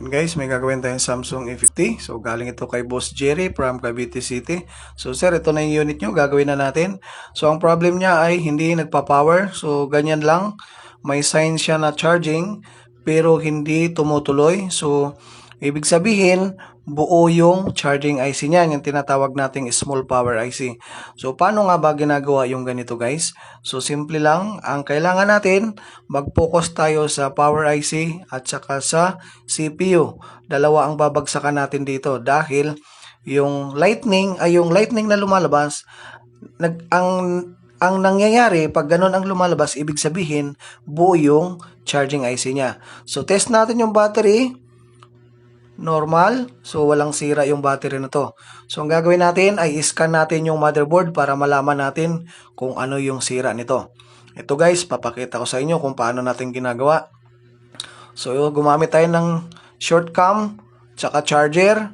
Guys, may gagawin tayong Samsung A50. So, galing ito kay Boss Jerry from Cavite City. So, sir, ito na yung unit nyo. Gagawin na natin. So, ang problem niya ay hindi nagpa-power. So, ganyan lang. May sign siya na charging, pero hindi tumutuloy. So, ibig sabihin, buo yung charging IC niyan, yung tinatawag nating small power IC. So, paano nga ba ginagawa yung ganito, guys? So, simple lang. Ang kailangan natin, mag-focus tayo sa power IC at saka sa CPU. Dalawa ang babagsakan natin dito dahil yung lightning na lumalabas, ang nangyayari pag ganun ang lumalabas, ibig sabihin buo yung charging IC niya. So, test natin yung battery. Normal. So, walang sira yung battery na to. So, ang gagawin natin ay scan natin yung motherboard para malaman natin kung ano yung sira nito. Ito guys, papakita ko sa inyo kung paano natin ginagawa. So, gumamit tayo ng short cam, tsaka charger,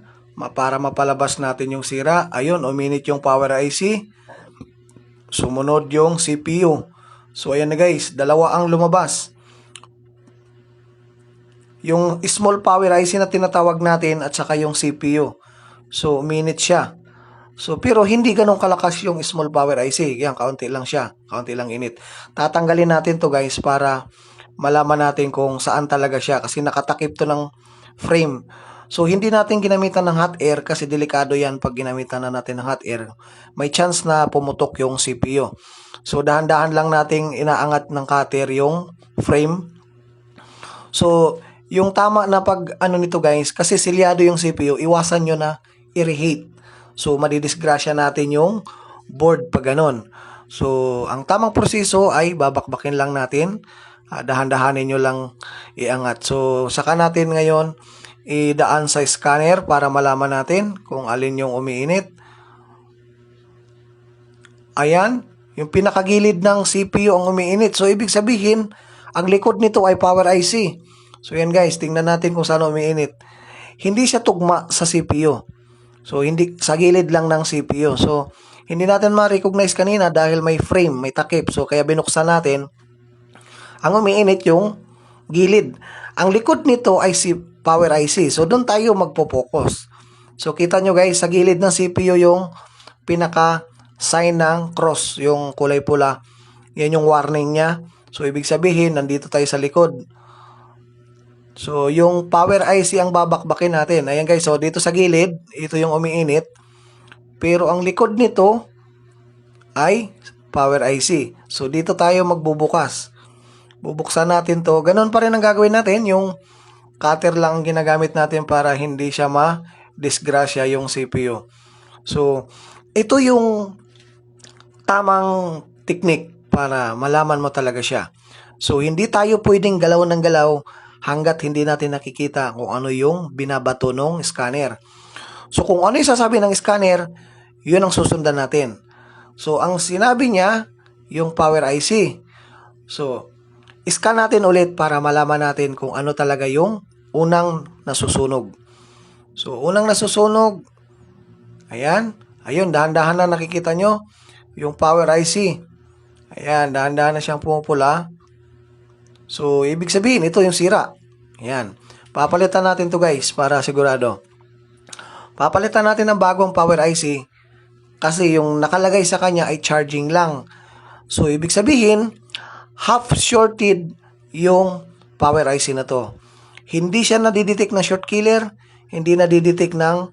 para mapalabas natin yung sira. Ayun, uminit yung power IC. Sumunod yung CPU. So, ayan na guys, dalawa ang lumabas. Yung small power IC na tinatawag natin at saka yung CPU. So, uminit siya. So, pero hindi ganun kalakas yung small power IC. Yan, kaunti lang siya. Kaunti lang init. Tatanggalin natin to guys para malaman natin kung saan talaga siya. Kasi nakatakip to ng frame. So, hindi natin ginamitan ng hot air kasi delikado yan pag ginamitan na natin ng hot air. May chance na pumutok yung CPU. So, dahan-dahan lang nating inaangat ng cutter yung frame. So, yung tama na pag ano nito guys, kasi silyado yung CPU, iwasan nyo na i-reheat. So, madidisgrasya natin yung board pag ganun. So, ang tamang proseso ay babakbakin lang natin. Dahan-dahanin nyo lang iangat. So, saka natin ngayon idaan sa scanner para malaman natin kung alin yung umiinit. Ayan, yung pinakagilid ng CPU ang umiinit. So, ibig sabihin, ang likod nito ay power IC. So, yan guys, tingnan natin kung saan umiinit. Hindi siya tugma sa CPU. So, hindi sa gilid lang ng CPU. So, hindi natin ma-recognize kanina dahil may frame, may takip. So, kaya binuksan natin. Ang umiinit yung gilid. Ang likod nito ay si power IC. So, doon tayo magpo-focus. So, kita nyo guys, sa gilid ng CPU yung pinaka-sign ng cross, yung kulay pula. Yan yung warning niya. So, ibig sabihin, nandito tayo sa likod. So, yung power IC ang babakbakin natin. Ayan guys, so dito sa gilid, ito yung umiinit. Pero ang likod nito ay power IC. So, dito tayo magbubukas. Bubuksan natin to. Ganun pa rin ang gagawin natin. Yung cutter lang ang ginagamit natin para hindi siya ma-disgrasya yung CPU. So, ito yung tamang technique para malaman mo talaga siya. So, hindi tayo pwedeng galaw ng galaw hanggat hindi natin nakikita kung ano yung binabato ng scanner. So, kung ano yung sasabi ng scanner, yun ang susundan natin. So, ang sinabi niya, yung power IC. So, scan natin ulit para malaman natin kung ano talaga yung unang nasusunog. So, unang nasusunog, ayan. Ayun, dahan-dahan na nakikita nyo yung power IC. Ayan, dahan-dahan na siyang pumupula. So, ibig sabihin, ito yung sira. Ayan. Papalitan natin to guys para sigurado. Papalitan natin ng bagong power IC kasi yung nakalagay sa kanya ay charging lang. So, ibig sabihin, half shorted yung power IC na to. Hindi siya nadidetect na short killer, hindi nadidetect ng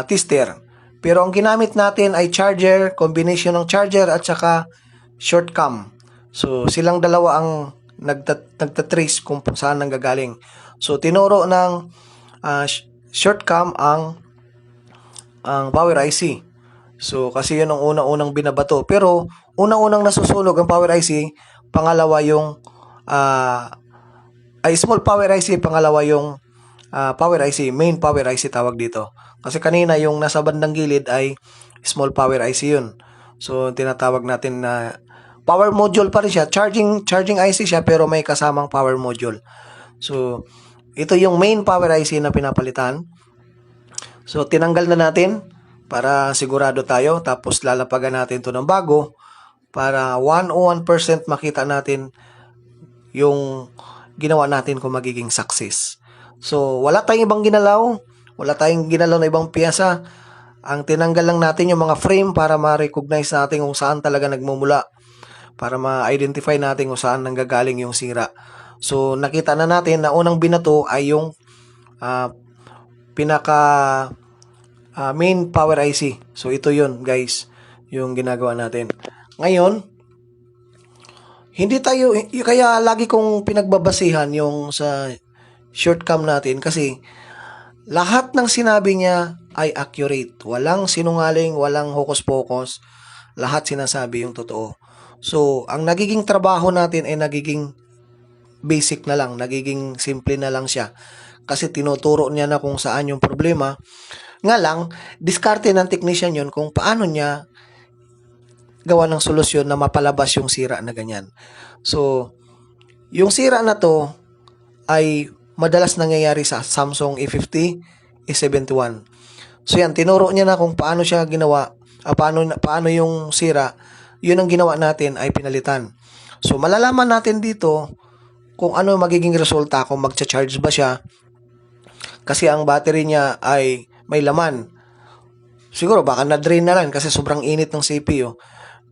tester. Pero ang ginamit natin ay charger, combination ng charger at saka short cam. So, silang dalawa ang nagtatrace kung saan nanggagaling. So, tinuro ng short cam ang power IC. So, kasi yun ang unang-unang binabato. Pero, unang-unang nasusunog ang power IC, pangalawa yung small power IC, pangalawa yung power IC, main power IC tawag dito. Kasi kanina yung nasa bandang gilid ay small power IC yun. So, tinatawag natin na power module pa rin siya. Charging IC siya pero may kasamang power module. So, ito yung main power IC na pinapalitan. So, tinanggal na natin para sigurado tayo. Tapos, lalapagan natin to ng bago para 101% makita natin yung ginawa natin kung magiging success. So, wala tayong ibang ginalaw. Wala tayong ginalaw na ibang piyesa. Ang tinanggal lang natin yung mga frame para ma-recognize natin kung saan talaga nagmumula. Para ma-identify natin kung saan nanggagaling yung sira. So, nakita na natin na unang binato ay yung pinaka main power IC. So, ito yun, guys, yung ginagawa natin. Ngayon, hindi tayo, kaya lagi kong pinagbabasihan yung sa shortcom natin kasi lahat ng sinabi niya ay accurate. Walang sinungaling, walang hocus-pocus. Lahat sinasabi yung totoo. So, ang nagiging trabaho natin ay nagiging basic na lang, nagiging simple na lang siya. Kasi tinuturo niya na kung saan yung problema. Nga lang, diskarte ng technician yun kung paano niya gawa ng solusyon na mapalabas yung sira na ganyan. So, yung sira na to ay madalas nangyayari sa Samsung A50, A71. So yan, tinuro niya na kung paano siya ginawa, paano yung sira, yun ang ginawa natin ay pinalitan. So, malalaman natin dito kung ano magiging resulta kung magcha-charge ba siya kasi ang battery niya ay may laman. Siguro baka na-drain na lang kasi sobrang init ng CPU.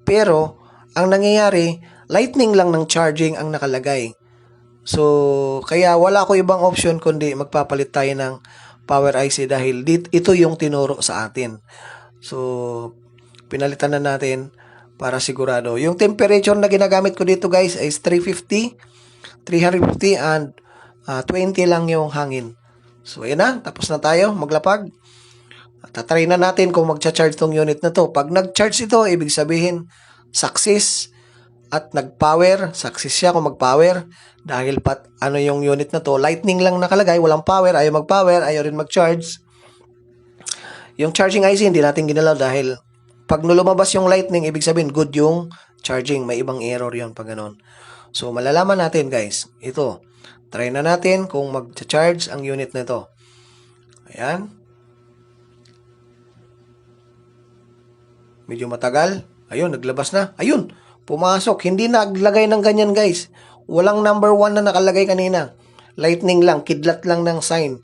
Pero, ang nangyayari, lightning lang ng charging ang nakalagay. So, kaya wala ko ibang option kundi magpapalit tayo ng power IC dahil ito yung tinuro sa atin. So, pinalitan na natin para sigurado. Yung temperature na ginagamit ko dito guys is 350 and 20 lang yung hangin. So, ayan na. Tapos na tayo maglapag. Tatry na natin kung magcha-charge tong unit na to. Pag nag-charge ito, ibig sabihin, success at nag-power. Success siya kung mag-power. Dahil ano yung unit na to, lightning lang nakalagay, walang power, ayaw mag-power, ayaw rin mag-charge. Yung charging IC, hindi natin ginalaw dahil pag lumabas yung lightning, ibig sabihin, good yung charging. May ibang error yon pag ganun. So, malalaman natin guys. Ito, try na natin kung mag-charge ang unit na to. Ayan. Medyo matagal. Ayun, naglabas na. Ayun, pumasok. Hindi naglagay ng ganyan, guys. Walang number 1 na nakalagay kanina. Lightning lang, kidlat lang ng sign.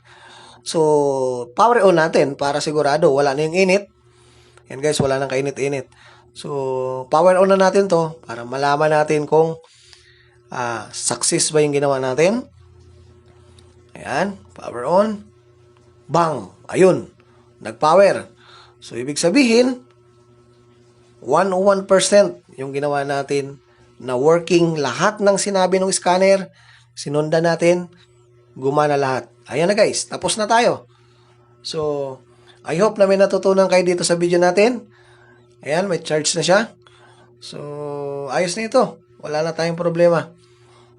So, power on natin para sigurado. Wala na yung init. Yan, guys, wala nang kainit-init. So, power on na natin to para malaman natin kung success ba yung ginawa natin. Ayan, power on. Bang! Ayun, nag-power. So, ibig sabihin, 101% yung ginawa natin na working lahat ng sinabi ng scanner, sinundan natin, gumana lahat. Ayan na guys, tapos na tayo. So, I hope na may natutunan kayo dito sa video natin. Ayan, may charge na siya. So, ayos na ito. Wala na tayong problema.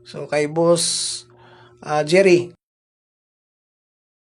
So, kay Boss Jerry,